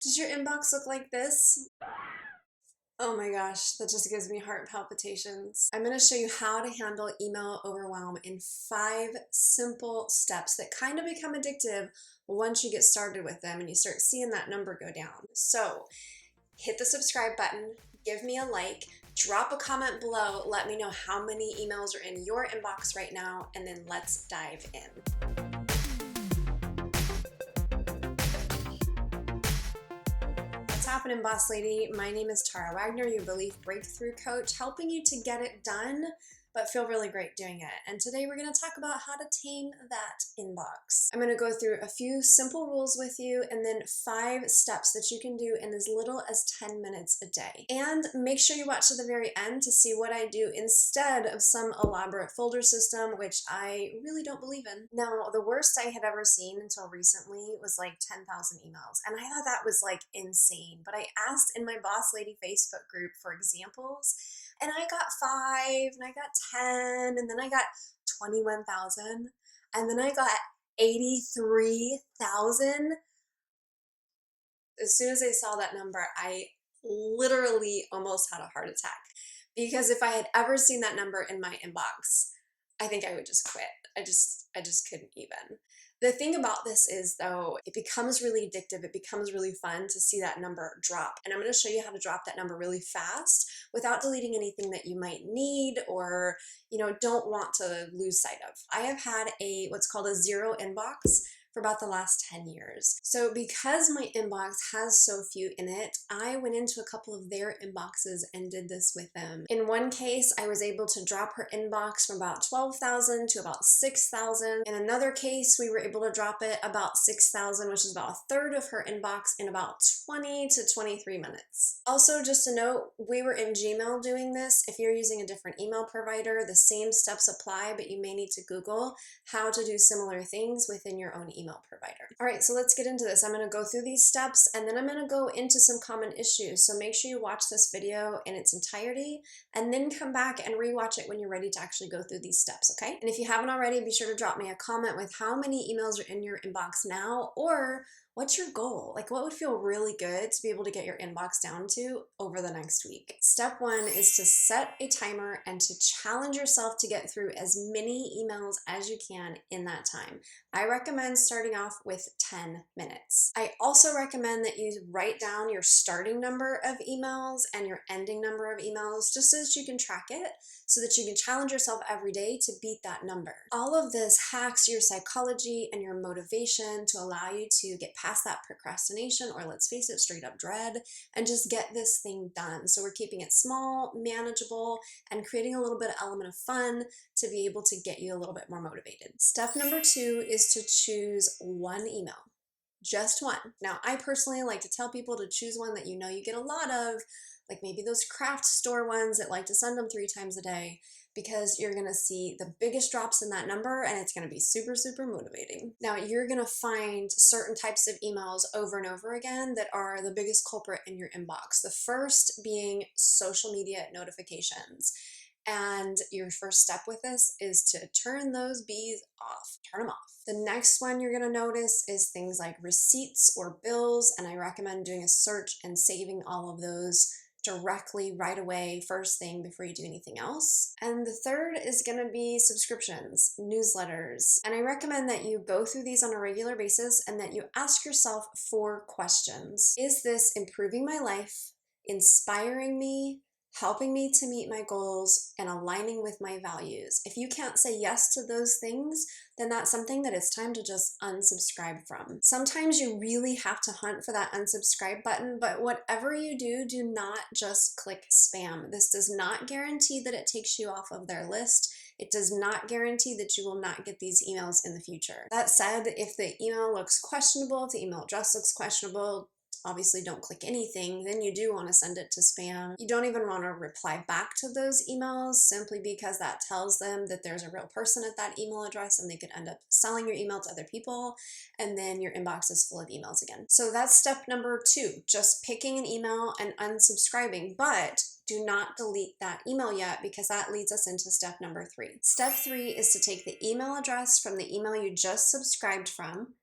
Does your inbox look like this? Oh my gosh, that just gives me heart palpitations. I'm going to show you how to handle email overwhelm in 5 simple steps that kind of become addictive once you get started with them and you start seeing that number go down. So hit the subscribe button, give me a like, drop a comment below, let me know how many emails are in your inbox right now, and then let's dive in. What's happening, boss lady? My name is Tara Wagner, your belief breakthrough coach, helping you to get it done but feel really great doing it. And today we're going to talk about how to tame that inbox. I'm going to go through a few simple rules with you and then 5 steps that you can do in as little as 10 minutes a day. And make sure you watch to the very end to see what I do instead of some elaborate folder system, which I really don't believe in. Now, the worst I had ever seen until recently was like 10,000 emails. And I thought that was like insane. But I asked in my Boss Lady Facebook group for examples, and I got 5, and I got 10, and then I got 21,000, and then I got 83,000. As soon as I saw that number, I literally almost had a heart attack, because if I had ever seen that number in my inbox, I think I would just quit. I just couldn't even. The thing about this is, though, it becomes really addictive. It becomes really fun to see that number drop. And I'm going to show you how to drop that number really fast without deleting anything that you might need or, don't want to lose sight of. I have had what's called a zero inbox for about the last 10 years. So because my inbox has so few in it, I went into a couple of their inboxes and did this with them. In one case, I was able to drop her inbox from about 12,000 to about 6,000. In another case, we were able to drop it about 6,000, which is about a third of her inbox in about 20 to 23 minutes. Also, just a note, we were in Gmail doing this. If you're using a different email provider, the same steps apply, but you may need to Google how to do similar things within your own email provider. All right, so let's get into this. I'm going to go through these steps and then I'm going to go into some common issues. So make sure you watch this video in its entirety and then come back and rewatch it when you're ready to actually go through these steps, okay? And if you haven't already, be sure to drop me a comment with how many emails are in your inbox now, or what's your goal? Like, what would feel really good to be able to get your inbox down to over the next week? Step 1 is to set a timer and to challenge yourself to get through as many emails as you can in that time. I recommend starting off with 10 minutes. I also recommend that you write down your starting number of emails and your ending number of emails just so that you can track it, so that you can challenge yourself every day to beat that number. All of this hacks your psychology and your motivation to allow you to get past that procrastination, or let's face it, straight up dread, and just get this thing done. So we're keeping it small, manageable, and creating a little bit of element of fun to be able to get you a little bit more motivated. Step number 2 is to choose one email. Just one. Now, I personally like to tell people to choose one that you know you get a lot of, like maybe those craft store ones that like to send them 3 times a day, because you're going to see the biggest drops in that number and it's going to be super, super motivating. Now, you're going to find certain types of emails over and over again that are the biggest culprit in your inbox. The first being social media notifications. And your first step with this is to turn those bees off. Turn them off. The next one you're going to notice is things like receipts or bills, and I recommend doing a search and saving all of those directly right away, first thing, before you do anything else. And the third is going to be subscriptions, newsletters. And I recommend that you go through these on a regular basis and that you ask yourself 4 questions. Is this improving my life, inspiring me, helping me to meet my goals, and aligning with my values? If you can't say yes to those things, then that's something that it's time to just unsubscribe from. Sometimes you really have to hunt for that unsubscribe button, but whatever you do, do not just click spam. This does not guarantee that it takes you off of their list. It does not guarantee that you will not get these emails in the future. That said, if the email looks questionable, if the email address looks questionable, obviously don't click anything. Then you do want to send it to spam. You don't even want to reply back to those emails, simply because that tells them that there's a real person at that email address and they could end up selling your email to other people, and then your inbox is full of emails again. So that's step number 2, just picking an email and unsubscribing. But do not delete that email yet, because that leads us into step number 3. Step 3 is to take the email address from the email you just subscribed from,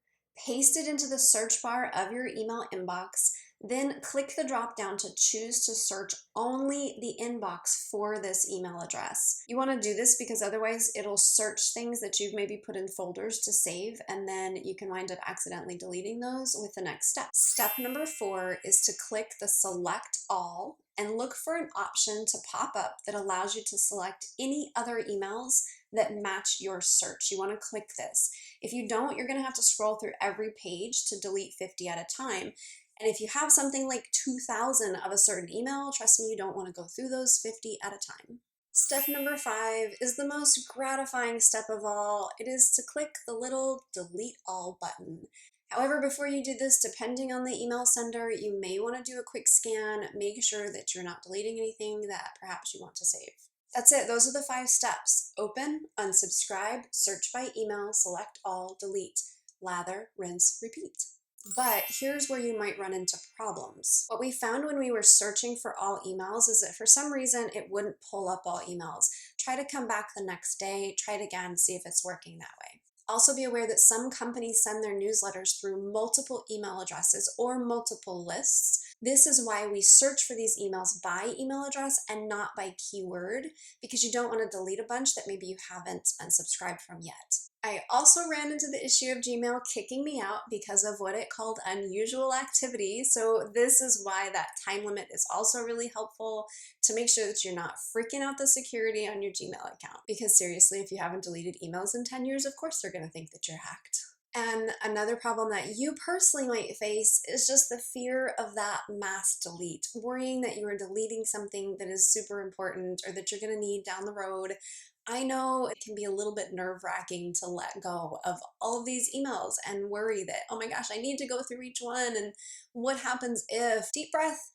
paste it into the search bar of your email inbox, Then click the drop down to choose to search only the inbox for this email address. You want to do this because otherwise it'll search things that you've maybe put in folders to save, and then you can wind up accidentally deleting those with the next step. Step number 4 is to click the select all and look for an option to pop up that allows you to select any other emails that match your search. You want to click this. If you don't, you're going to have to scroll through every page to delete 50 at a time. And if you have something like 2,000 of a certain email, trust me, you don't want to go through those 50 at a time. Step number 5 is the most gratifying step of all. It is to click the little delete all button. However, before you do this, depending on the email sender, you may want to do a quick scan, make sure that you're not deleting anything that perhaps you want to save. That's it. Those are the 5 steps. Open, unsubscribe, search by email, select all, delete, lather, rinse, repeat. But here's where you might run into problems. What we found when we were searching for all emails is that for some reason it wouldn't pull up all emails. Try to come back the next day, try it again, see if it's working that way. Also be aware that some companies send their newsletters through multiple email addresses or multiple lists. This is why we search for these emails by email address and not by keyword, because you don't want to delete a bunch that maybe you haven't unsubscribed from yet. I also ran into the issue of Gmail kicking me out because of what it called unusual activity. So this is why that time limit is also really helpful, to make sure that you're not freaking out the security on your Gmail account. Because seriously, if you haven't deleted emails in 10 years, of course they're going to think that you're hacked. And another problem that you personally might face is just the fear of that mass delete, worrying that you are deleting something that is super important or that you're going to need down the road. I know it can be a little bit nerve-wracking to let go of all of these emails and worry that, oh my gosh, I need to go through each one, and what happens if, deep breath,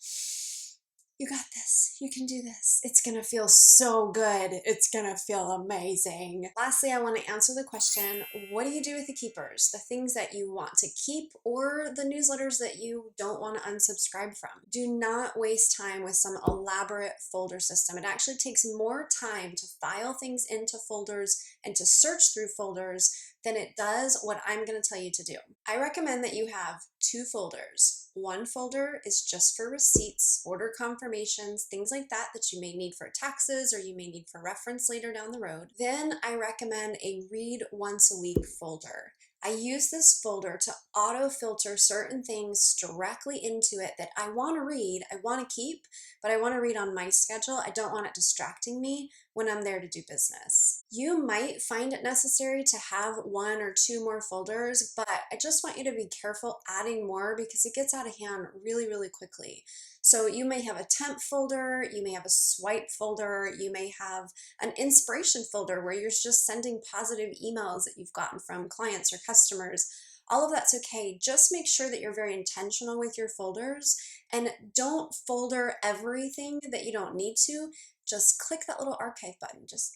you got this, you can do this. It's gonna feel so good. It's gonna feel amazing. Lastly, I wanna answer the question, what do you do with the keepers? The things that you want to keep or the newsletters that you don't wanna unsubscribe from. Do not waste time with some elaborate folder system. It actually takes more time to file things into folders and to search through folders than it does what I'm gonna tell you to do. I recommend that you have 2 folders. One folder is just for receipts, order confirmations, things like that that you may need for taxes or you may need for reference later down the road. Then I recommend a read once a week folder. I use this folder to auto-filter certain things directly into it that I want to read, I want to keep, but I want to read on my schedule. I don't want it distracting me when I'm there to do business. You might find it necessary to have 1 or 2 more folders, but I just want you to be careful adding more because it gets out of hand really, really quickly. So you may have a temp folder, you may have a swipe folder, you may have an inspiration folder where you're just sending positive emails that you've gotten from clients or customers. All of that's okay. Just make sure that you're very intentional with your folders and don't folder everything that you don't need to. Just click that little archive button. That's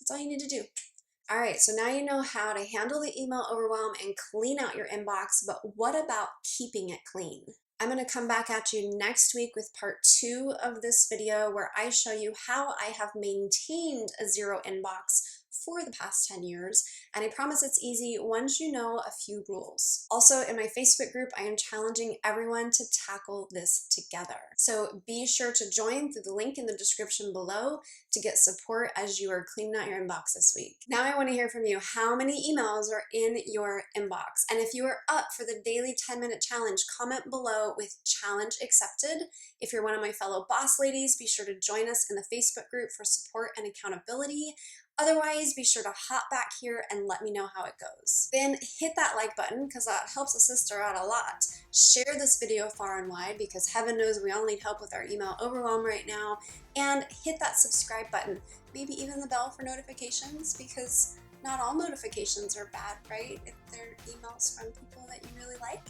all you need to do. All right, so now you know how to handle the email overwhelm and clean out your inbox, but what about keeping it clean? I'm going to come back at you next week with part 2 of this video where I show you how I have maintained a 0 inbox for the past 10 years, and I promise it's easy once you know a few rules. Also, in my Facebook group, I am challenging everyone to tackle this together. So be sure to join through the link in the description below to get support as you are cleaning out your inbox this week. Now I want to hear from you. How many emails are in your inbox? And if you are up for the daily 10-minute challenge, comment below with challenge accepted. If you're one of my fellow boss ladies, be sure to join us in the Facebook group for support and accountability. Otherwise, be sure to hop back here and let me know how it goes. Then hit that like button because that helps a sister out a lot. Share this video far and wide because heaven knows we all need help with our email overwhelm right now. And hit that subscribe button, maybe even the bell for notifications, because not all notifications are bad, right? If they're emails from people that you really like.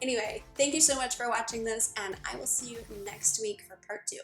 Anyway, thank you so much for watching this, and I will see you next week for part 2.